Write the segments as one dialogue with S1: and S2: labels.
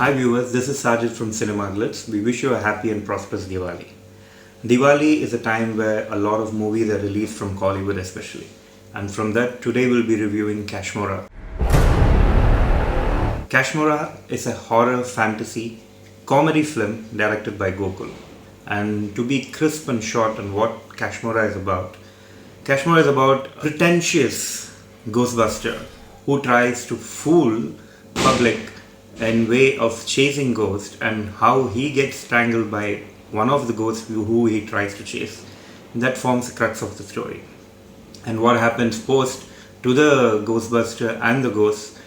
S1: Hi viewers, this is Sajid from Cinema Glitz. We wish you a happy and prosperous Diwali. Diwali is a time where a lot of movies are released from Kollywood especially. And from that, today we'll be reviewing Kashmora. Kashmora is a horror fantasy comedy film directed by Gokul. And to be crisp and short on what Kashmora is about pretentious Ghostbuster who tries to fool public in way of chasing ghosts and how he gets strangled by one of the ghosts who he tries to chase. That forms the crux of the story. And what happens post to the Ghostbuster and the ghosts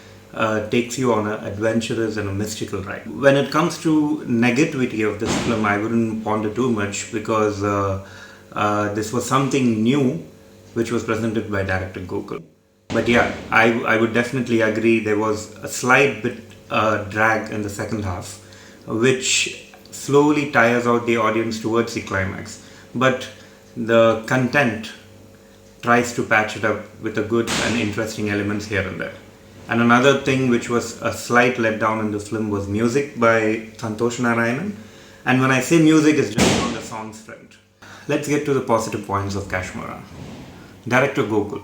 S1: takes you on an adventurous and a mystical ride. When it comes to negativity of this film, I wouldn't ponder too much because this was something new which was presented by director Gokul. But yeah, I would definitely agree there was a slight bit drag in the second half, which slowly tires out the audience towards the climax. But the content tries to patch it up with the good and interesting elements here and there. And another thing which was a slight letdown in the film was music by Santosh Narayanan. And when I say music, it's just on the songs front. Let's get to the positive points of Kashmora. Director Gokul.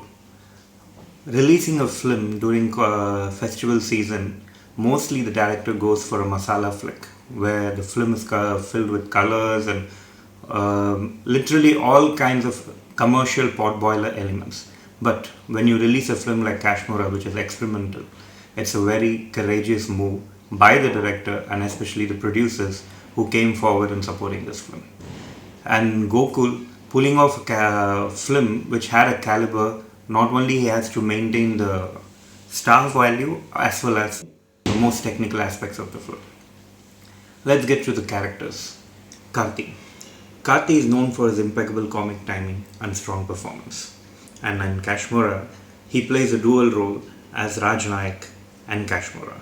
S1: Releasing a film during festival season, mostly the director goes for a masala flick, where the film is filled with colors and literally all kinds of commercial potboiler elements. But when you release a film like Kashmora, which is experimental, it's a very courageous move by the director and especially the producers who came forward in supporting this film. And Gokul pulling off a film which had a caliber, not only he has to maintain the star value as well as the most technical aspects of the film. Let's get to the characters. Karthi. Karthi is known for his impeccable comic timing and strong performance. And in Kashmora, he plays a dual role as Raj Nayak and Kashmora.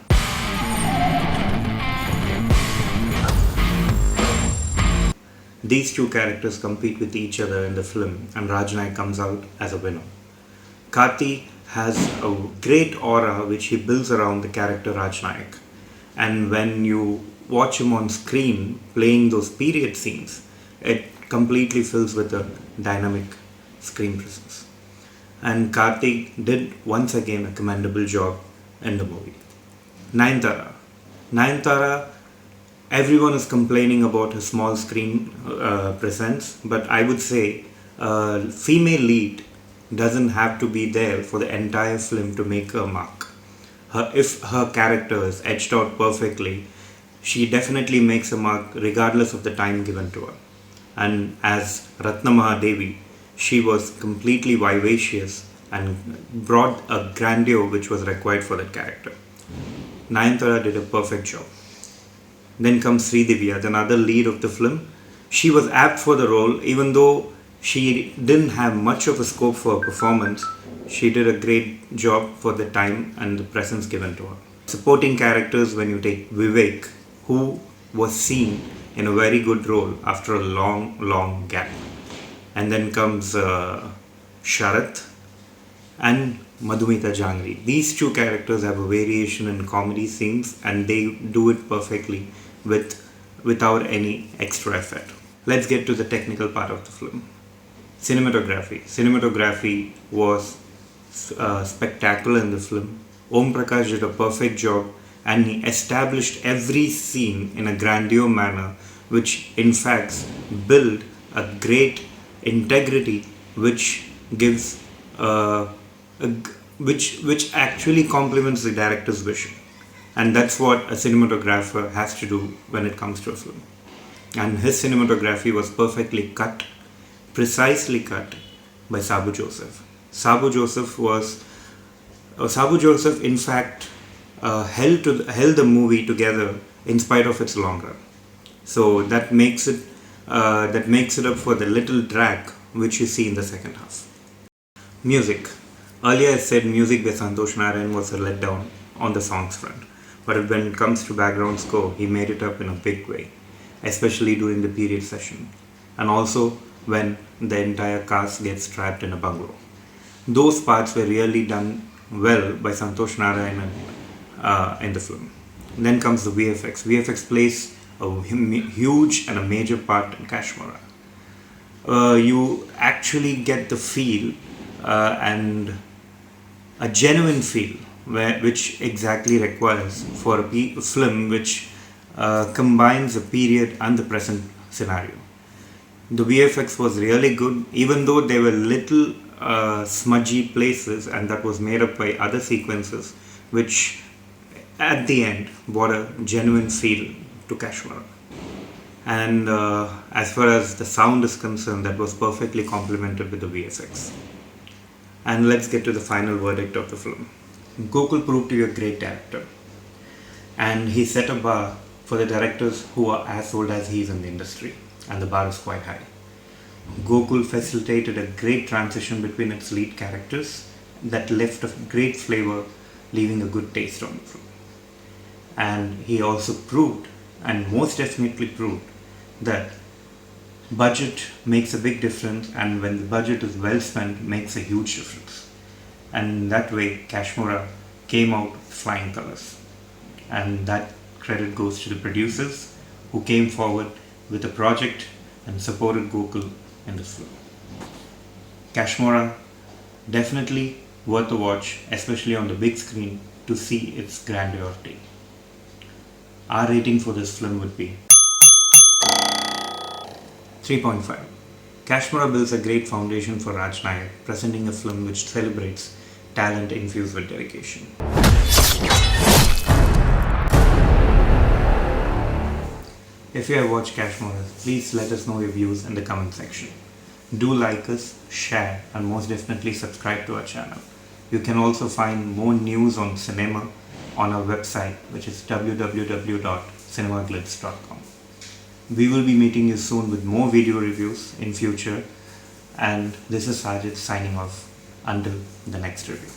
S1: These two characters compete with each other in the film and Raj Nayak comes out as a winner. Karthi has a great aura which he builds around the character Raj Nayak. And when you watch him on screen playing those period scenes, it completely fills with a dynamic screen presence. And Karthik did once again a commendable job in the movie. Nayanthara. Nayanthara, everyone is complaining about her small screen presence, but I would say female lead doesn't have to be there for the entire film to make a mark. If her character is etched out perfectly, she definitely makes a mark regardless of the time given to her. And as Ratna Mahadevi, she was completely vivacious and brought a grandeur which was required for that character. Nayanthara did a perfect job. Then comes Sridivya, another lead of the film. She was apt for the role, even though she didn't have much of a scope for her performance. She did a great job for the time and the presence given to her. Supporting characters, when you take Vivek, who was seen in a very good role after a long gap. And then comes Sharath and Madhumita Jangri. These two characters have a variation in comedy scenes and they do it perfectly without any extra effort. Let's get to the technical part of the film. Cinematography. Cinematography was spectacular in the film. Om Prakash did a perfect job and he established every scene in a grandeur manner, which in fact build a great integrity which gives which actually complements the director's vision. And that's what a cinematographer has to do when it comes to a film. And his cinematography was perfectly cut, precisely cut by Sabu Joseph. Sabu Joseph in fact held the movie together in spite of its long run. So that makes it up for the little drag which you see in the second half. Music. Earlier I said music by Santosh Narayan was a letdown on the songs front. But when it comes to background score, he made it up in a big way, especially during the period session. And also when the entire cast gets trapped in a bungalow. Those parts were really done well by Santosh Narayanan in the film. Then comes the VFX. VFX plays a huge and a major part in Kashmora. You actually get the feel and a genuine feel which exactly requires for a film which combines the period and the present scenario. The VFX was really good, even though there were little smudgy places, and that was made up by other sequences, which at the end brought a genuine feel to Kashmora. And as far as the sound is concerned, that was perfectly complemented with the VFX. And let's get to the final verdict of the film. Gokul proved to be a great director, and he set a bar for the directors who are as old as he is in the industry, and the bar is quite high. Gokul facilitated a great transition between its lead characters that left a great flavor, leaving a good taste on the film. And he also proved, and most definitely proved, that budget makes a big difference, and when the budget is well spent, makes a huge difference. And that way, Kashmora came out with flying colors. And that credit goes to the producers who came forward with a project and supported Gokul in this film. Kashmora, definitely worth a watch, especially on the big screen, to see its grandeur. Our rating for this film would be 3.5. Kashmora builds a great foundation for Raj Nayak, presenting a film which celebrates talent infused with dedication. If you have watched Kashmora, please let us know your views in the comment section. Do like us, share, and most definitely subscribe to our channel. You can also find more news on cinema on our website, which is www.cinemaglitz.com. We will be meeting you soon with more video reviews in future, and this is Sajid signing off until the next review.